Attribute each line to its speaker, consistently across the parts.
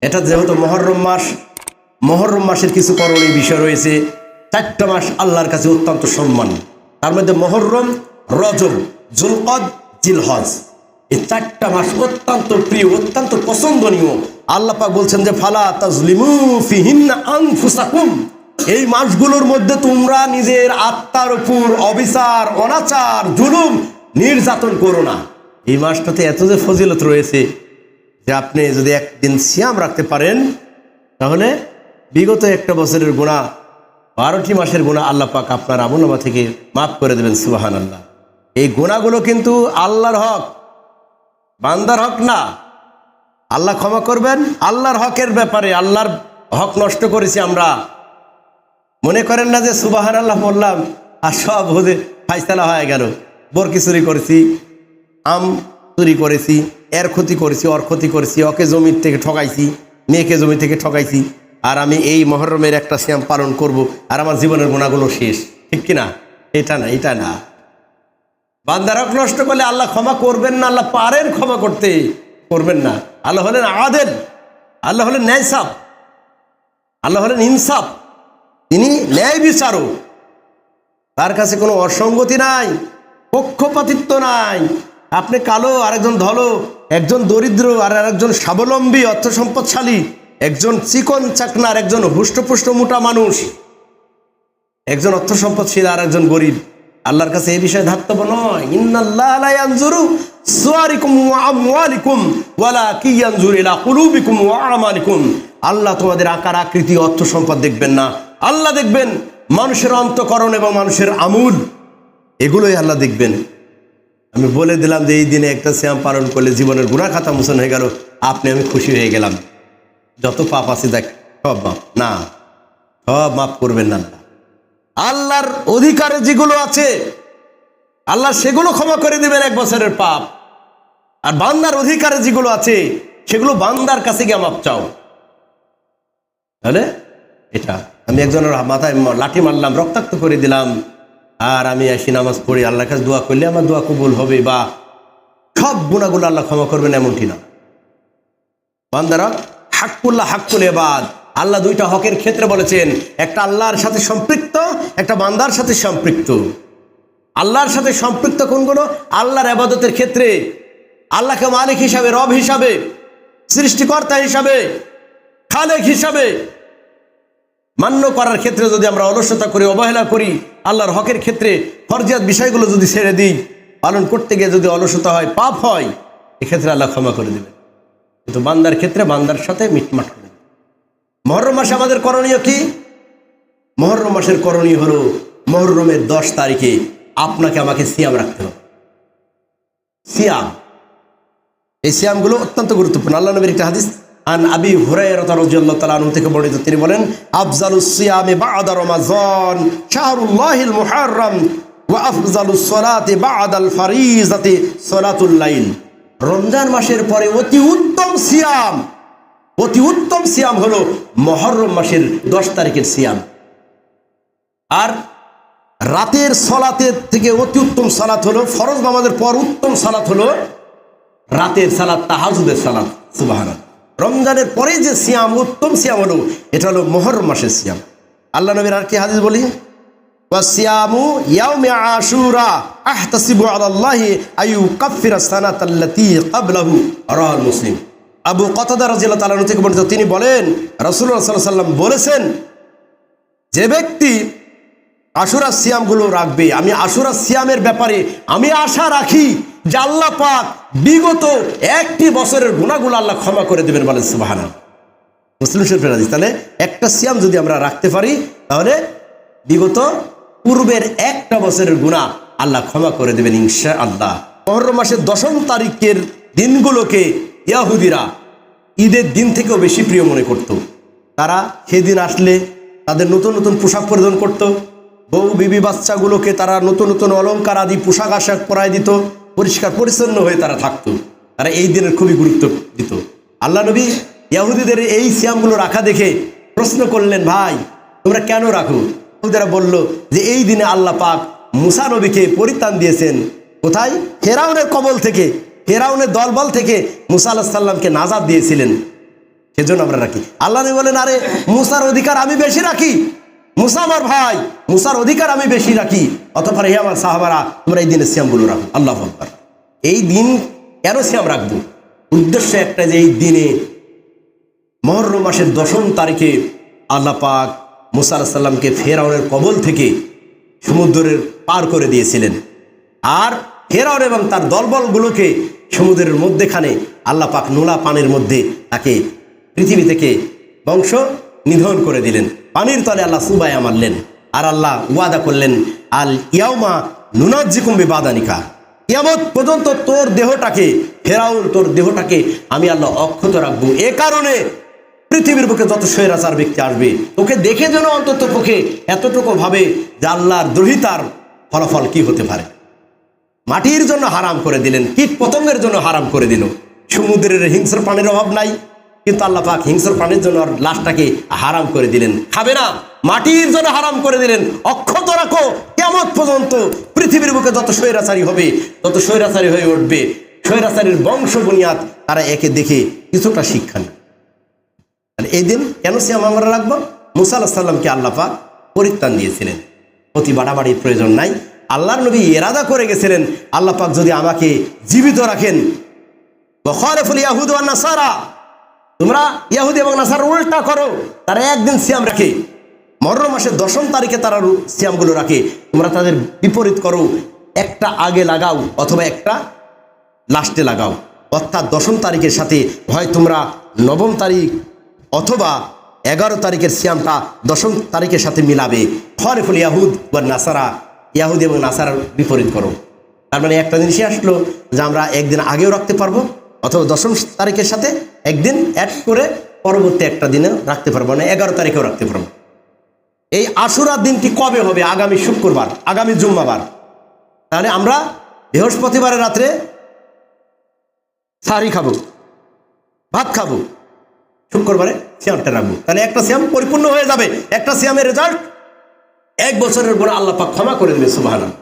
Speaker 1: এটা যেহেতু মহরম মাসের কিছু করণীয় বিষয় রয়েছে। 4টা মাস আল্লাহর কাছে অত্যন্ত সম্মান। তার মধ্যে মহরম, রজব, জুলকদ, জিলহজ, এই 4টা মাস অত্যন্ত প্রিয়, অত্যন্ত পছন্দনীয়। আল্লাহ পাক বলছেন যে ফালা তাজলিমু ফিহিন্না আনফুসাকুম, এই মাসগুলোর মধ্যে তোমরা নিজের আত্মার উপর অবিচার, অনাচার, জুলুম, নির্যাতন করো না। এই মাসটাতে এত যে ফজিলত রয়েছে যে আপনি যদি একদিন সিয়াম রাখতে পারেন তাহলে বিগত একটা বছরের গুনাহ, 12টি মাসের গুনাহ আল্লাহ পাক আপনার আমলনামা থেকে মাফ করে দেবেন। সুবহানাল্লাহ। এই গুনাহগুলো কিন্তু আল্লাহর হক, বান্দার হক না। আল্লাহ ক্ষমা করবেন আল্লাহর হকের ব্যাপারে। আল্লাহর হক নষ্ট করেছি আমরা, মনে করেন না যে সুবহানাল্লাহ বললাম আর সব হতে ফাইসালা হয়ে গেল। বরকি চুরি করেছি, আম চুরি করেছি, এর ক্ষতি করেছি, ওর ক্ষতি করেছি, ওকে জমি থেকে ঠকাইছি, মেয়েকে জমি থেকে ঠকাইছি, আর আমি এই মহরমের একটা সিয়াম পালন করব আর আমার জীবনের গুনাহগুলো শেষ, ঠিক কিনা? এটা না, এটা না। বান্দার হক নষ্ট করলে আল্লাহ ক্ষমা করবেন না। আল্লাহ পারেন ক্ষমা করতে, করবেন না। আল্লাহ হলেন আদেল, আল্লাহ হলেন ন্যায়সাফ, আল্লাহ হলেন ইনসাফ, তিনি ন্যায় বিচারক। তার কাছে কোনো অসঙ্গতি নাই, পক্ষপাতিত্ব নাই। আপনি কালো, আরেকজন ধলো, একজন দরিদ্র আর আরেকজন স্বাবলম্বী অর্থ সম্পদশালী, একজন চিকন চাকনা আর একজন হুষ্টপুষ্ট মোটা মানুষ, একজন অর্থ সম্পদশীল আর একজন গরিব। আল্লাহর কাছে এই বিষয়ে ধার্তব্য নয়। ইন্নাল্লাহা লা ইয়ানজুরু সুওয়ারিকুম ওয়া আমওয়ালিকুম ওয়ালাকিন ইয়ানজুরু ইলা কুলুবিকুম ওয়া আমালিকুম। আল্লাহ তোমাদের আকার আকৃতি, অর্থ সম্পদ দেখবেন না। আল্লাহ দেখবেন মানুষের অন্তঃকরণ এবং মানুষের আমূল, এগুলোই আল্লাহ দেখবেন। আমি বলে দিলাম যে এই দিনে একটা সিয়াম পালন করলে জীবনের গুনাহ খাতা মোচন হয়ে গেল, আপনি আমি খুশি হয়ে গেলাম। যত পাপ আছে দেখ সব মাপ না, সব মাফ করবেন না। আল্লাহর অধিকারে যেগুলো আছে আল্লাহ সেগুলো ক্ষমা করে দিবেন 1 বছরের পাপ। আর বান্দার অধিকারে যেগুলো আছে সেগুলো বান্দার কাছে গিয়ে মাপ চাও। তাহলে এটা আমি একজনের মাথায় লাঠি মারলাম, রক্তাক্ত করে দিলাম, আর আমি এসে নামাজ পড়ি, আল্লাহর কাছে দোয়া করলে আমার দোয়া কবুল হবে বা সব গুনাহগুলো আল্লাহ ক্ষমা করবেন এমনটি না। বান্দারা হাক্কুল্লাহ হাক্কুল ইবাদ, আল্লাহ 2টা হকের ক্ষেত্রে বলেছেন, একটা আল্লাহর সাথে সম্পৃক্ত, একটা বান্দার সাথে সম্পৃক্ত। আল্লাহর সাথে সম্পৃক্ত কোনগুলো? আল্লাহর ইবাদতের ক্ষেত্রে আল্লাহকে মালিক হিসাবে, রব হিসাবে, সৃষ্টিকর্তা হিসাবে, খালেক হিসাবে মান্য করার ক্ষেত্রে যদি আমরা অলসতা করি, অবহেলা করি, আল্লাহর হকের ক্ষেত্রে ফরজিয়াত বিষয়গুলো যদি ছেড়ে দিই, পালন করতে গিয়ে যদি অলসতা হয়, পাপ হয়, এক্ষেত্রে আল্লাহ ক্ষমা করে দেবেন। কিন্তু বান্দার ক্ষেত্রে বান্দার সাথে মিটমাট করে দেবেন। মহরম মাসে আমাদের করণীয় কি? মহরম মাসের করণীয় হলো মহরমের 10 তারিখে আপনাকে আমাকে সিয়াম রাখতে হবে। সিয়াম, এই সিয়ামগুলো অত্যন্ত গুরুত্বপূর্ণ। আল্লাহ নবীর একটা হাদিস আন আবি হুরায়রা রাদিয়াল্লাহু তাআলা আনহু থেকে বর্ণিত, তিনি বলেন, আফজালুস সিয়ামি বা'দা রমাযান শাহরুল্লাহিল মুহাররম ওয়া আফজালুস সালাতি বা'দাল ফারিজাতি সালাতুল লাইল। রমজান মাসের পরে অতি উত্তম সিয়াম হলো মুহররম মাসের 10 তারিখের সিয়াম। আর রাতের সালাতের থেকে অতি উত্তম সালাত হলো, ফরজ নামাজের পর উত্তম সালাত হলো রাতের সালাত, তাহাজ্জুদের সালাত। সুবহানাল্লাহ। রমজানের পরে যে সিয়াম, উত্তম সিয়াম হলো, এটা হলো মুহররম মাসের সিয়াম। আল্লাহ নবীর আর কি হাদিস বলি, ওয়াসিয়ামু ইয়াউমি আশুরা আহতাসিবু আলাল্লাহি আইয়ুকাফিরা সানাতাল্লাতী ক্বাবলাহু, রাওয়াহুল মুসলিম। আবু কতাদা রাদিয়াল্লাহু তাআলা থেকে বর্ণিত, তিনি বলেন, রাসূলুল্লাহ সাল্লাল্লাহু আলাইহি ওয়াসাল্লাম বলেছেন, যে ব্যক্তি আশুরা সিয়ামগুলো রাখবে, আমি আশুরা সিয়ামের ব্যাপারে আমি আশা রাখি যে আল্লাহ পাক বিগত 1টি বছরের গুনাহগুলো আল্লাহ ক্ষমা করে দেবেন। বলেন সুবহানাল্লাহ। মুসলিম শরীফের হাদিস। তাহলে একটা সিয়াম যদি আমরা রাখতে পারি তাহলে বিগত পূর্বের 1টা বছরের গুনাহ আল্লাহ ক্ষমা করে দেবেন ইনশাআল্লাহ। মুহররম মাসের 10ম তারিখের দিনগুলোকে ইহুদিরা ঈদের দিন থেকেও বেশি প্রিয় মনে করত। তারা সেদিন আসলে তাদের নতুন নতুন পোশাক পরিধান করত, বউ বিবি বাচ্চাগুলোকে তারা নতুন নতুন অলংকার আদি পোশাক আশাক পরায় দিত, পরিষ্কার পরিচ্ছন্ন হয়ে তারা থাকতো। তারা এই দিনের খুবই গুরুত্ব দিত। আল্লাহ নবী ইহুদিদের এই সিয়ামগুলো রাখা দেখে প্রশ্ন করলেন, ভাই তোমরা কেন রাখো? ইহুদিরা বলল যে এই দিনে আল্লাহ পাক মুসা নবীকে পরিত্রাণ দিয়েছেন। কোথায়? ফেরাউনের কবল থেকে, ফেরাউনের দলবল থেকে মুসা আলাইহিস সালামকে নাজাত দিয়েছিলেন। সেজন্য আমরা রাখি। আল্লাহ নবী বলেন, আরে মুসার অধিকার আমি বেশি রাখি, মুসা আমার ভাই, মুসার অধিকার আমি বেশি রাখি, অতঃপর হে আমার সাহাবারা তোমরা এই দিনে সিয়ামগুলো রাখো। আল্লাহু আকবার। এই দিন কেন সিয়াম রাখবো? উদ্দেশ্য একটা, যে এই দিনে মুহররম মাসের 10 তারিখে আল্লাহ পাক মুসা আলাইহিস সালামকে ফেরাউনের কবল থেকে সমুদ্রের পার করে দিয়েছিলেন। আর ফেরাউন এবং তার দলবলগুলোকে সমুদ্রের মধ্যেখানে আল্লাহ পাক নোলা পানির মধ্যে তাকে পৃথিবী থেকে বংশ নিধন করে দিলেন। পানির তলে আল্লাহ সুবায়া মারলেন। আর আল্লাহ ওয়াদা করলেন, আল ইয়াউমা নুনাজ্জিকুম বিবাদানিকা, কিয়ামত পর্যন্ত তোর দেহটাকে, ফেরাউন তোর দেহটাকে আমি আল্লাহ অক্ষত রাখবো। এ কারণে পৃথিবীর বুকে যত স্বৈরাচার ব্যক্তি আসবে, তোকে দেখে যেন অন্তত পক্ষে এতটুকু ভাবে যে আল্লাহর দ্রোহিতার ফলাফল কি হতে পারে। মাটির জন্য হারাম করে দিলেন, কীট পতঙ্গের জন্য হারাম করে দিল। সমুদ্রের হিংস্র প্রাণীর অভাব নাই, কিন্তু আল্লাহ পাক হিংস্র প্রাণীর জন্য লাশটাকে হারাম করে দিলেন, খাবে না। মাটির জন্য হারাম করে দিলেন, অক্ষত রাখো কিয়ামত পর্যন্ত। পৃথিবীর বুকে যত স্বৈরাচারী হবে, তত স্বৈরাচারী হয়ে উঠবে, স্বৈরাচারীর বংশ বুনিয়াদ তারা একে দেখে কিছুটা শিক্ষা নেয়। এই দিন কেন সিয়াম আমরা রাখবো? মুসা আলাইহিস সালামকে আল্লাহ পাক পরিত্রাণ দিয়েছিলেন, অতি বাড়াবাড়ির প্রয়োজন নাই। আল্লাহর নবী ইরাদা করে গেছিলেন, আল্লাহ পাক যদি আমাকে জীবিত রাখেন, ওয়াখালিফুল ইয়াহুদ ওয়ান নাসারা, তোমরা ইহুদি এবং নাসারা উল্টা করো, তারা একদিন সিয়াম রাখে, মুহররম মাসের 10 তারিখে তারা সিয়ামগুলো রাখে, তোমরা তাদের বিপরীত করো, একটা আগে লাগাও অথবা একটা লাস্টে লাগাও। অর্থাৎ 10 তারিখের সাথে হয় তোমরা 9 তারিখ অথবা 11 তারিখের সিয়ামটা 10 তারিখের সাথে মিলাবে। খালিফুল ইয়াহুদ ওয়ান নাসারা, ইয়াহুদি এবং নাসারার বিপরীত করো। তার মানে একটা জিনিসই আসলো যে আমরা একদিন আগেও রাখতে পারবো, অথবা 10 তারিখের সাথে একদিন অ্যাড করে পরবর্তী একটা দিনে রাখতে পারবো, না 11 তারিখেও রাখতে পারবো। এই আশুরার দিনটি কবে হবে? আগামী শুক্রবার, আগামী জুম্মাবার। তাহলে আমরা বৃহস্পতিবারের রাত্রে সাহরি খাবো, ভাত খাবো, শুক্রবারে সিয়ামটা রাখবো। তাহলে একটা সিয়াম পরিপূর্ণ হয়ে যাবে। একটা সিয়ামের রেজাল্ট 1 বছরের গুনাহ আল্লাহ পাক ক্ষমা করে দেবে। সুবহানাল্লাহ।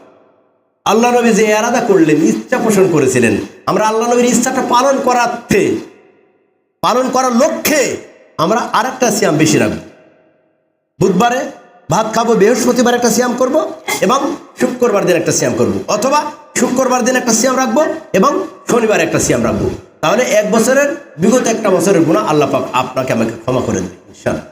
Speaker 1: আল্লাহ নবী যে ইরাদা করলেন, ইচ্ছা পোষণ করেছিলেন, আমরা আল্লাহ নবীর ইচ্ছাটা পালন করার লক্ষ্যে আমরা আরেকটা সিয়াম বেশি রাখবো। বুধবারে ভাত খাবো, বৃহস্পতিবার একটা সিয়াম করব এবং শুক্রবার দিন একটা সিয়াম করব, অথবা শুক্রবার দিন একটা সিয়াম রাখবো এবং শনিবার একটা সিয়াম রাখবো। তাহলে 1 বছরের বিগত একটা বছরের গুনাহ আল্লাহ পাক আপনাকে আমাকে ক্ষমা করে দেবে ইনশাআল্লাহ।